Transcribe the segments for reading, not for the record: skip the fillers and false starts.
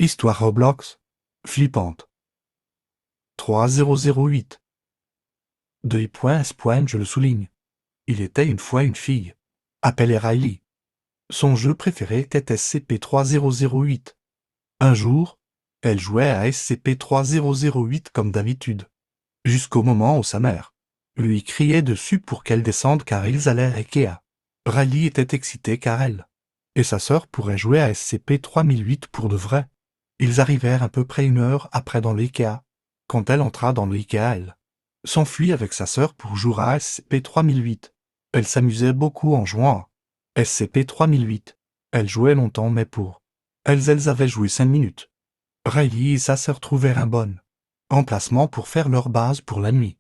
Histoire Roblox. Flippante. 3008. Je le souligne. Il était une fois une fille. Appelée Riley. Son jeu préféré était SCP-3008. Un jour, elle jouait à SCP-3008 comme d'habitude. Jusqu'au moment où sa mère lui criait dessus pour qu'elle descende car ils allaient à Ikea. Riley était excitée car elle et sa sœur pourraient jouer à SCP-3008 pour de vrai. Ils arrivèrent à peu près une heure après dans l'IKEA. Quand elle entra dans l'IKEA, elle s'enfuit avec sa sœur pour jouer à SCP-3008. Elle s'amusait beaucoup en jouant à SCP-3008. Elle jouait longtemps mais pour elles avaient joué 5 minutes. Riley et sa sœur trouvèrent un bon emplacement pour faire leur base pour la nuit.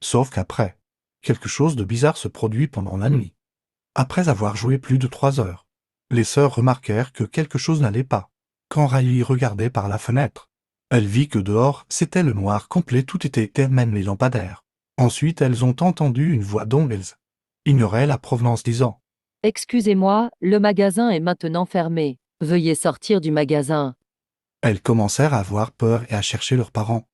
Sauf qu'après, quelque chose de bizarre se produit pendant la nuit. Après avoir joué plus de 3 heures, les sœurs remarquèrent que quelque chose n'allait pas. Quand Riley regardait par la fenêtre, elle vit que dehors, c'était le noir complet, tout était éteint, même les lampadaires. Ensuite, elles ont entendu une voix dont elles ignoraient la provenance disant « Excusez-moi, le magasin est maintenant fermé. Veuillez sortir du magasin. » Elles commencèrent à avoir peur et à chercher leurs parents.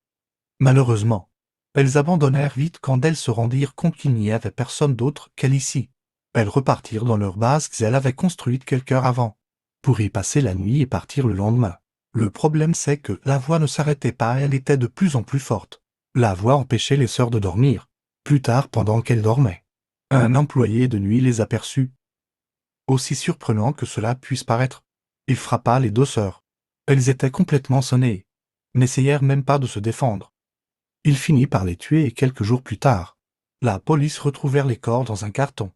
Malheureusement, elles abandonnèrent vite quand elles se rendirent compte qu'il n'y avait personne d'autre qu'elles ici. Elles repartirent dans leur base qu'elles avaient construite quelques heures avant, pour y passer la nuit et partir le lendemain. Le problème c'est que la voix ne s'arrêtait pas, elle était de plus en plus forte. La voix empêchait les sœurs de dormir. Plus tard, pendant qu'elles dormaient, un employé de nuit les aperçut. Aussi surprenant que cela puisse paraître, il frappa les deux sœurs. Elles étaient complètement sonnées, n'essayèrent même pas de se défendre. Il finit par les tuer et quelques jours plus tard, la police retrouvèrent les corps dans un carton.